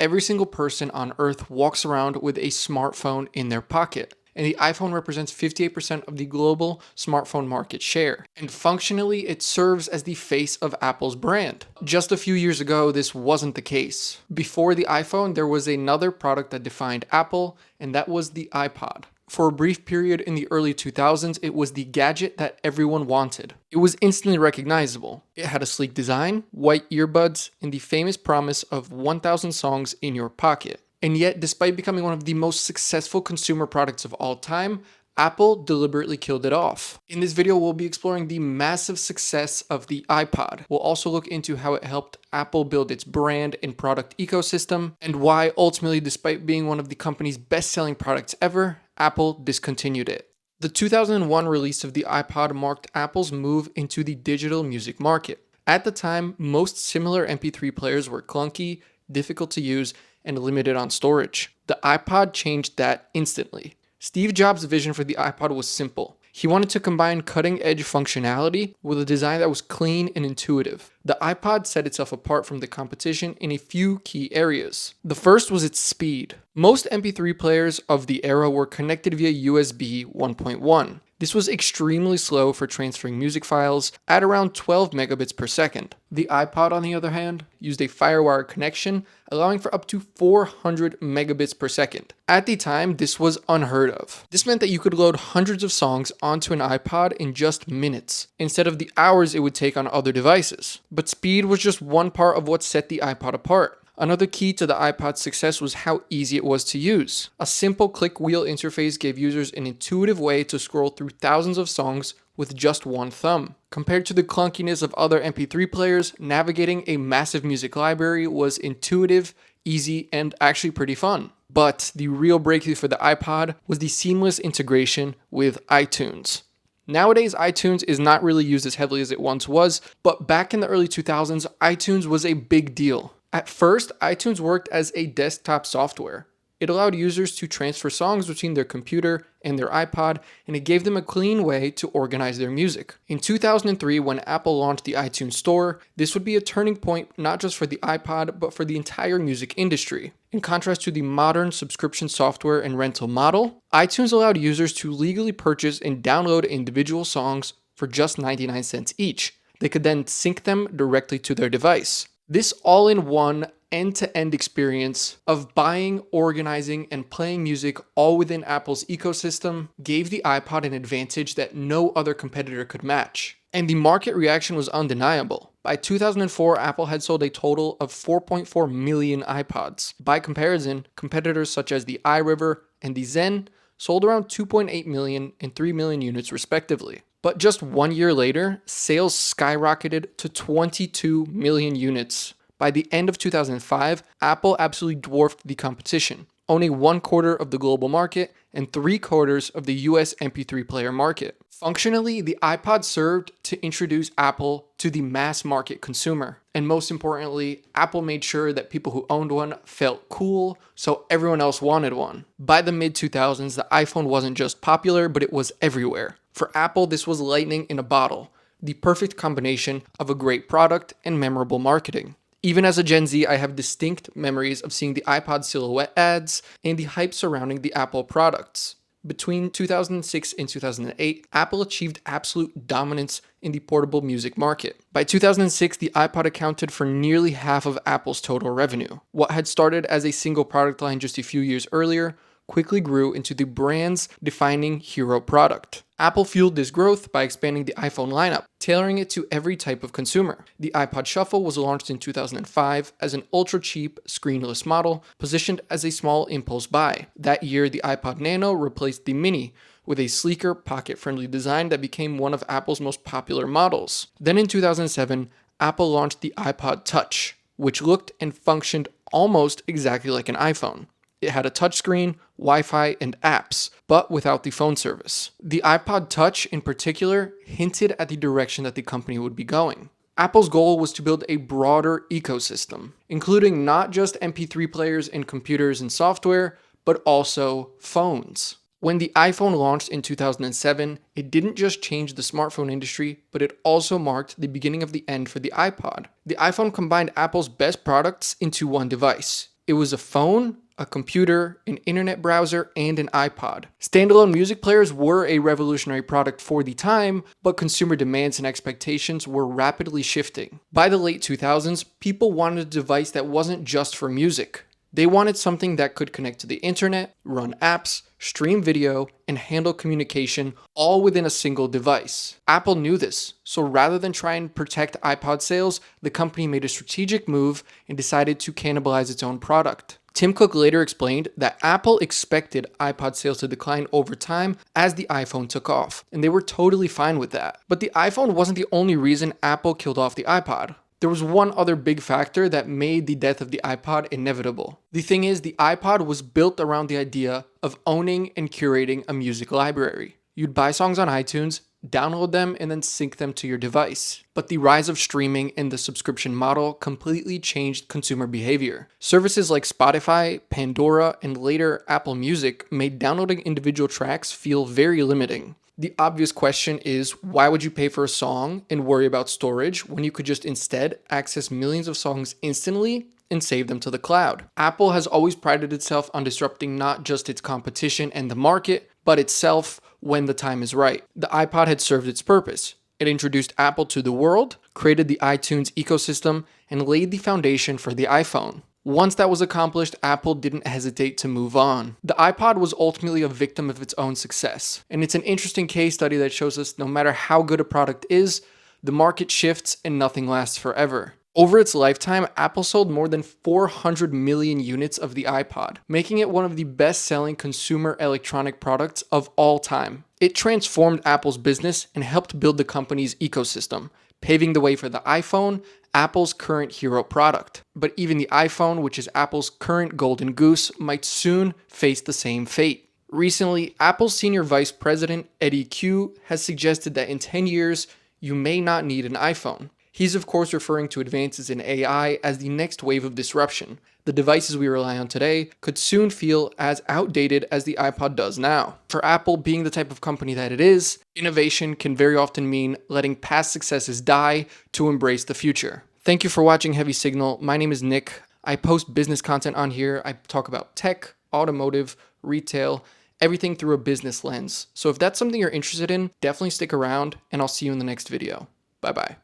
every single person on Earth walks around with a smartphone in their pocket. And the iPhone represents 58% of the global smartphone market share. And functionally, it serves as the face of Apple's brand. Just a few years ago, this wasn't the case. Before the iPhone, there was another product that defined Apple, and that was the iPod. For a brief period in the early 2000s, it was the gadget that everyone wanted. It was instantly recognizable. It had a sleek design, white earbuds, and the famous promise of 1,000 songs in your pocket. And yet, despite becoming one of the most successful consumer products of all time, Apple deliberately killed it off. In this video, we'll be exploring the massive success of the iPod. We'll also look into how it helped Apple build its brand and product ecosystem, and why ultimately, despite being one of the company's best-selling products ever, Apple discontinued it. The 2001 release of the iPod marked Apple's move into the digital music market. At the time, most similar MP3 players were clunky, difficult to use, and limited on storage. The iPod changed that instantly. Steve Jobs' vision for the iPod was simple. He wanted to combine cutting-edge functionality with a design that was clean and intuitive. The iPod set itself apart from the competition in a few key areas. The first was its speed. Most MP3 players of the era were connected via USB 1.1. This was extremely slow for transferring music files at around 12 megabits per second. The iPod, on the other hand, used a FireWire connection, allowing for up to 400 megabits per second. At the time, this was unheard of. This meant that you could load hundreds of songs onto an iPod in just minutes, instead of the hours it would take on other devices. But speed was just one part of what set the iPod apart. Another key to the iPod's success was how easy it was to use. A simple click wheel interface gave users an intuitive way to scroll through thousands of songs with just one thumb. Compared to the clunkiness of other MP3 players, navigating a massive music library was intuitive, easy, and actually pretty fun. But the real breakthrough for the iPod was the seamless integration with iTunes. Nowadays, iTunes is not really used as heavily as it once was, but back in the early 2000s, iTunes was a big deal. At first, iTunes worked as a desktop software. It allowed users to transfer songs between their computer and their iPod, and it gave them a clean way to organize their music. In 2003, when Apple launched the iTunes Store, this would be a turning point not just for the iPod, but for the entire music industry. In contrast to the modern subscription software and rental model, iTunes allowed users to legally purchase and download individual songs for just 99 cents each. They could then sync them directly to their device. This all-in-one, end-to-end experience of buying, organizing, and playing music all within Apple's ecosystem gave the iPod an advantage that no other competitor could match. And the market reaction was undeniable. By 2004, Apple had sold a total of 4.4 million iPods. By comparison, competitors such as the iRiver and the Zen sold around 2.8 million and 3 million units respectively. But just 1 year later, sales skyrocketed to 22 million units. By the end of 2005, Apple absolutely dwarfed the competition, owning 1/4 of the global market and 3/4 of the US MP3 player market. Functionally, the iPod served to introduce Apple to the mass market consumer. And most importantly, Apple made sure that people who owned one felt cool, so everyone else wanted one. By the mid-2000s, the iPhone wasn't just popular, but it was everywhere. For Apple, this was lightning in a bottle, the perfect combination of a great product and memorable marketing. Even as a Gen Z, I have distinct memories of seeing the iPod silhouette ads and the hype surrounding the Apple products. Between 2006 and 2008, Apple achieved absolute dominance in the portable music market. By 2006, the iPod accounted for nearly half of Apple's total revenue. What had started as a single product line just a few years earlier quickly grew into the brand's defining hero product. Apple fueled this growth by expanding the iPhone lineup, tailoring it to every type of consumer. The iPod Shuffle was launched in 2005 as an ultra-cheap, screenless model, positioned as a small impulse buy. That year, the iPod Nano replaced the Mini, with a sleeker, pocket-friendly design that became one of Apple's most popular models. Then in 2007, Apple launched the iPod Touch, which looked and functioned almost exactly like an iPhone. It had a touchscreen, Wi-Fi, and apps, but without the phone service. The iPod Touch, in particular, hinted at the direction that the company would be going. Apple's goal was to build a broader ecosystem, including not just MP3 players and computers and software, but also phones. When the iPhone launched in 2007, it didn't just change the smartphone industry, but it also marked the beginning of the end for the iPod. The iPhone combined Apple's best products into one device. It was a phone, a computer, an internet browser, and an iPod. Standalone music players were a revolutionary product for the time, but consumer demands and expectations were rapidly shifting. By the late 2000s, people wanted a device that wasn't just for music. They wanted something that could connect to the internet, run apps, stream video, and handle communication all within a single device. Apple knew this, so rather than try and protect iPod sales, the company made a strategic move and decided to cannibalize its own product. Tim Cook later explained that Apple expected iPod sales to decline over time as the iPhone took off, and they were totally fine with that. But the iPhone wasn't the only reason Apple killed off the iPod. There was one other big factor that made the death of the iPod inevitable. The thing is, the iPod was built around the idea of owning and curating a music library. You'd buy songs on iTunes, download them, and then sync them to your device. But the rise of streaming and the subscription model completely changed consumer behavior. Services like Spotify, Pandora, and later Apple Music made downloading individual tracks feel very limiting. The obvious question is, why would you pay for a song and worry about storage when you could just instead access millions of songs instantly and save them to the cloud? Apple has always prided itself on disrupting not just its competition and the market, but itself when the time is right. The iPod had served its purpose. It introduced Apple to the world, created the iTunes ecosystem, and laid the foundation for the iPhone. Once that was accomplished, Apple didn't hesitate to move on. The iPod was ultimately a victim of its own success, and it's an interesting case study that shows us no matter how good a product is, the market shifts and nothing lasts forever. Over its lifetime, Apple sold more than 400 million units of the iPod, making it one of the best-selling consumer electronic products of all time. It transformed Apple's business and helped build the company's ecosystem, paving the way for the iPhone, Apple's current hero product. But even the iPhone, which is Apple's current golden goose, might soon face the same fate. Recently, Apple's senior vice president, Eddie Q, has suggested that in 10 years, you may not need an iPhone. He's of course referring to advances in AI as the next wave of disruption. The devices we rely on today could soon feel as outdated as the iPod does now. For Apple, being the type of company that it is, innovation can very often mean letting past successes die to embrace the future. Thank you for watching Heavy Signal. My name is Nick. I post business content on here. I talk about tech, automotive, retail, everything through a business lens. So if that's something you're interested in, definitely stick around and I'll see you in the next video. Bye bye.